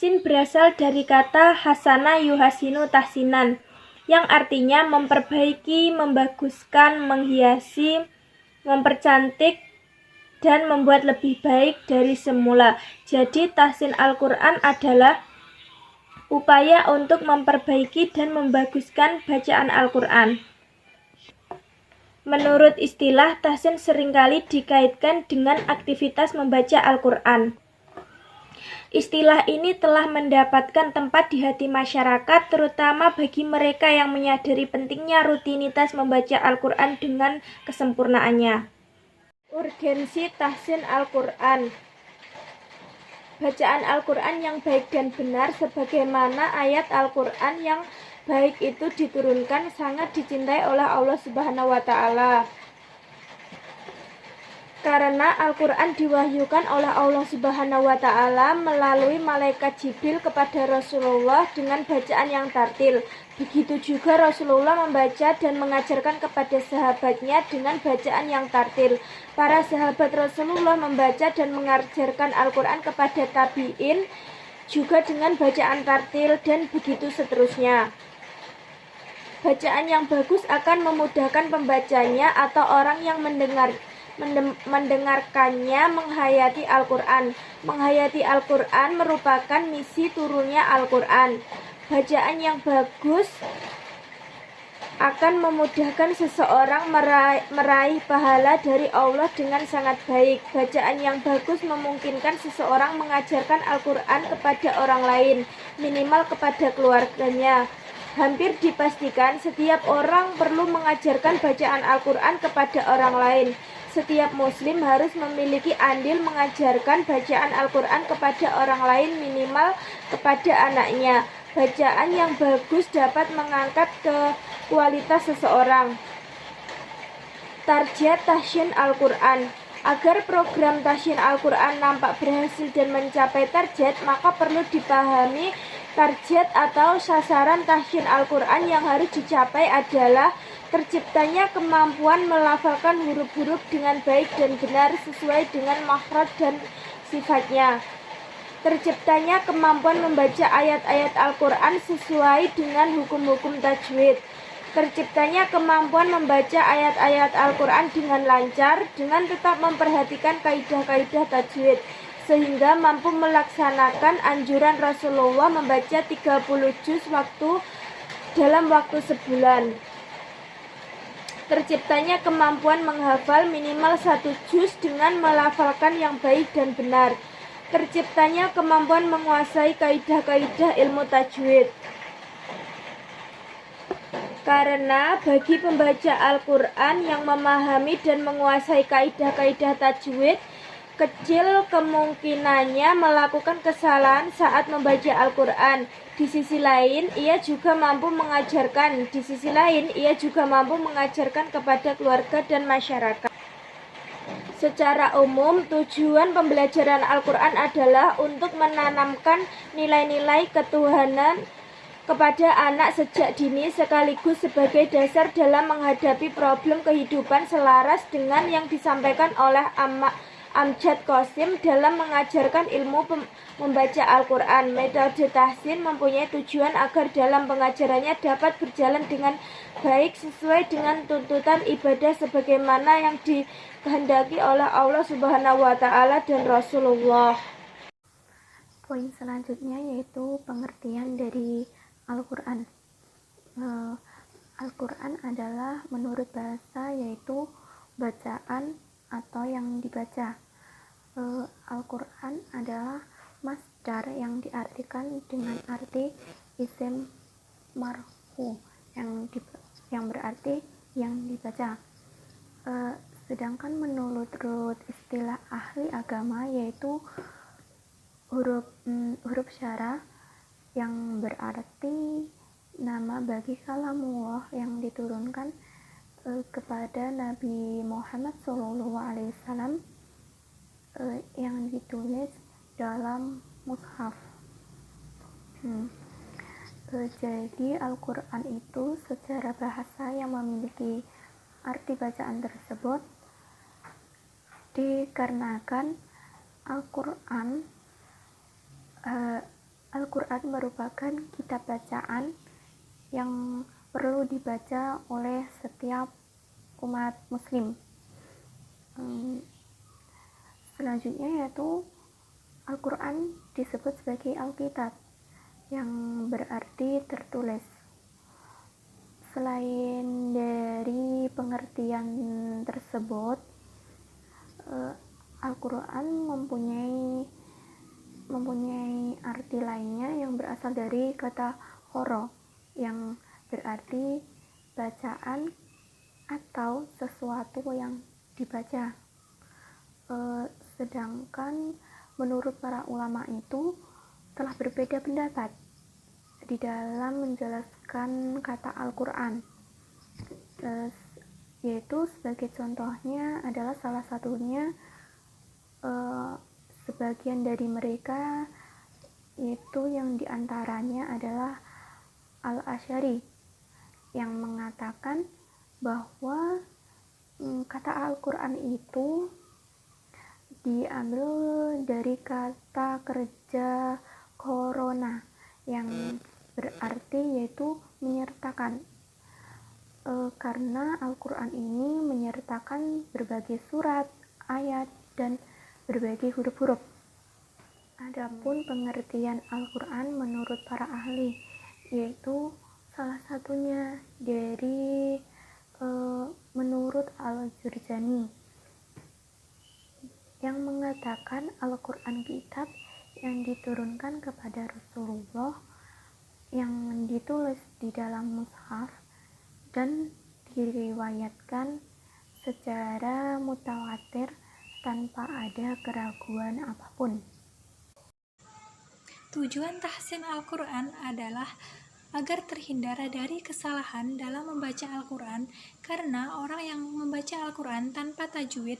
Tahsin berasal dari kata hasana yuhasinu tahsinan, yang artinya memperbaiki, membaguskan, menghiasi, mempercantik, dan membuat lebih baik dari semula. Jadi tahsin Al-Quran adalah upaya untuk memperbaiki dan membaguskan bacaan Al-Quran. Menurut istilah, tahsin seringkali dikaitkan dengan aktivitas membaca Al-Quran. Istilah ini telah mendapatkan tempat di hati masyarakat, terutama bagi mereka yang menyadari pentingnya rutinitas membaca Al-Quran dengan kesempurnaannya. Urgensi tahsin Al-Quran. Bacaan Al-Quran yang baik dan benar, sebagaimana ayat Al-Quran yang baik itu diturunkan, sangat dicintai oleh Allah Subhanahu wa Ta'ala. Karena Al-Quran diwahyukan oleh Allah Subhanahu wa Ta'ala melalui malaikat Jibril kepada Rasulullah dengan bacaan yang tartil. Begitu juga Rasulullah membaca dan mengajarkan kepada sahabatnya dengan bacaan yang tartil. Para sahabat Rasulullah membaca dan mengajarkan Al-Quran kepada tabi'in juga dengan bacaan tartil, dan begitu seterusnya. Bacaan yang bagus akan memudahkan pembacanya atau orang yang mendengarkannya menghayati Al-Quran. Menghayati Al-Quran merupakan misi turunnya Al-Quran. Bacaan yang bagus akan memudahkan seseorang meraih pahala dari Allah dengan sangat baik. Bacaan yang bagus memungkinkan seseorang mengajarkan Al-Quran kepada orang lain, minimal kepada keluarganya. Hampir dipastikan setiap orang perlu mengajarkan bacaan Al-Quran kepada orang lain. Setiap muslim harus memiliki andil mengajarkan bacaan Al-Quran kepada orang lain, minimal kepada anaknya. Bacaan yang bagus dapat mengangkat ke kualitas seseorang. Target tahsin Al-Quran. Agar program tahsin Al-Quran nampak berhasil dan mencapai target, maka perlu dipahami target atau sasaran tahsin Al-Quran yang harus dicapai adalah terciptanya kemampuan melafalkan huruf-huruf dengan baik dan benar sesuai dengan makhraj dan sifatnya. Terciptanya kemampuan membaca ayat-ayat Al-Quran sesuai dengan hukum-hukum tajwid. Terciptanya kemampuan membaca ayat-ayat Al-Quran dengan lancar, dengan tetap memperhatikan kaidah-kaidah tajwid, sehingga mampu melaksanakan anjuran Rasulullah membaca 30 juz dalam waktu sebulan. Terciptanya kemampuan menghafal minimal 1 juz dengan melafalkan yang baik dan benar. Terciptanya kemampuan menguasai kaidah-kaidah ilmu tajwid. Karena bagi pembaca Al-Quran yang memahami dan menguasai kaidah-kaidah tajwid, kecil kemungkinannya melakukan kesalahan saat membaca Al-Quran. Di sisi lain, ia juga mampu mengajarkan kepada keluarga dan masyarakat. Secara umum, tujuan pembelajaran Al-Quran adalah untuk menanamkan nilai-nilai ketuhanan kepada anak sejak dini, sekaligus sebagai dasar dalam menghadapi problem kehidupan, selaras dengan yang disampaikan oleh Amjad Qasim dalam mengajarkan ilmu membaca Al-Quran. Metode tahsin mempunyai tujuan agar dalam pengajarannya dapat berjalan dengan baik sesuai dengan tuntutan ibadah sebagaimana yang dikehendaki oleh Allah Subhanahu wa Ta'ala dan Rasulullah. Poin selanjutnya yaitu pengertian dari Al-Quran. Al-Quran adalah menurut bahasa yaitu bacaan atau yang dibaca. Al-Quran adalah masdar yang diartikan dengan arti isim marfu yang berarti yang dibaca. Sedangkan menurut istilah ahli agama yaitu huruf syara yang berarti nama bagi kalamullah yang diturunkan kepada Nabi Muhammad SAW yang ditulis dalam mushaf. Jadi Al-Quran itu secara bahasa yang memiliki arti bacaan tersebut dikarenakan Al-Quran Al-Quran merupakan kitab bacaan yang perlu dibaca oleh setiap umat muslim. Selanjutnya yaitu Al-Quran disebut sebagai Alkitab, yang berarti tertulis. Selain dari pengertian tersebut, Al-Quran mempunyai arti lainnya yang berasal dari kata qara, yang berarti bacaan atau sesuatu yang dibaca. Sedangkan menurut para ulama itu telah berbeda pendapat di dalam menjelaskan kata Al-Quran, yaitu sebagai contohnya adalah salah satunya sebagian dari mereka itu yang diantaranya adalah Al-Asy'ari yang mengatakan bahwa kata Al-Quran itu diambil dari kata kerja corona yang berarti yaitu menyertakan, karena Al-Quran ini menyertakan berbagai surat, ayat, dan berbagai huruf-huruf. Adapun pengertian Al-Quran menurut para ahli, yaitu salah satunya dari menurut Al-Jurjani yang mengatakan Al-Quran kitab yang diturunkan kepada Rasulullah, yang ditulis di dalam mushaf dan diriwayatkan secara mutawatir tanpa ada keraguan apapun. Tujuan tahsin Al-Quran adalah agar terhindar dari kesalahan dalam membaca Al-Quran, karena orang yang membaca Al-Quran tanpa tajwid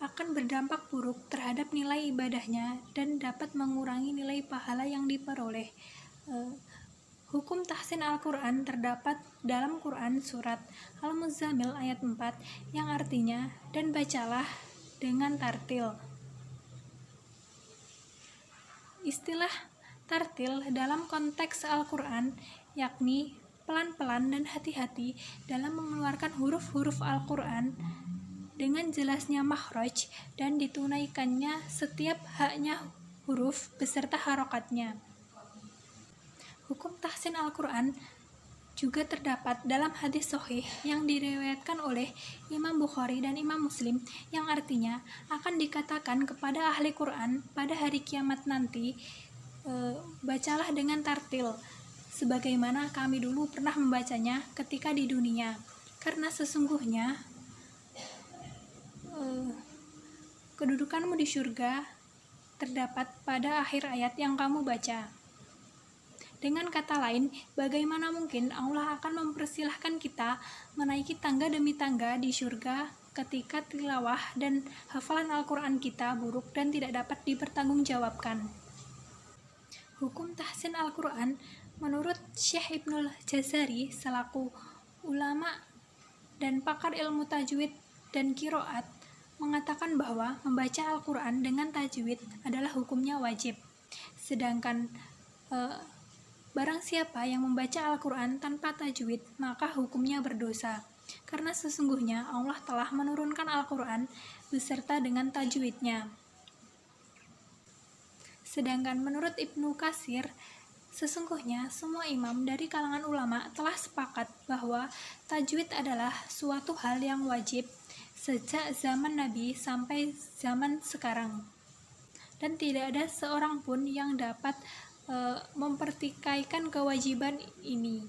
akan berdampak buruk terhadap nilai ibadahnya dan dapat mengurangi nilai pahala yang diperoleh. Hukum tahsin Al-Quran terdapat dalam Quran surat Al-Muzammil ayat 4 yang artinya, dan bacalah dengan tartil. Istilah tartil dalam konteks Al-Quran yakni pelan-pelan dan hati-hati dalam mengeluarkan huruf-huruf Al-Quran dengan jelasnya makhraj dan ditunaikannya setiap haknya huruf beserta harokatnya. Hukum tahsin Al-Quran juga terdapat dalam hadis sahih yang diriwayatkan oleh Imam Bukhari dan Imam Muslim, yang artinya akan dikatakan kepada ahli Quran pada hari kiamat nanti, bacalah dengan tartil sebagaimana kami dulu pernah membacanya ketika di dunia, karena sesungguhnya kedudukanmu di surga terdapat pada akhir ayat yang kamu baca. Dengan kata lain, bagaimana mungkin Allah akan mempersilahkan kita menaiki tangga demi tangga di surga ketika tilawah dan hafalan Al-Quran kita buruk dan tidak dapat dipertanggungjawabkan. Hukum tahsin Al-Quran menurut Syekh Ibnul Jazari selaku ulama dan pakar ilmu tajwid dan qiraat mengatakan bahwa membaca Al-Quran dengan tajwid adalah hukumnya wajib. Sedangkan barang siapa yang membaca Al-Quran tanpa tajwid, maka hukumnya berdosa, karena sesungguhnya Allah telah menurunkan Al-Quran beserta dengan tajwidnya. Sedangkan menurut Ibnu Katsir, sesungguhnya semua imam dari kalangan ulama telah sepakat bahwa tajwid adalah suatu hal yang wajib sejak zaman Nabi sampai zaman sekarang, dan tidak ada seorang pun yang dapat mempertikaikan kewajiban ini.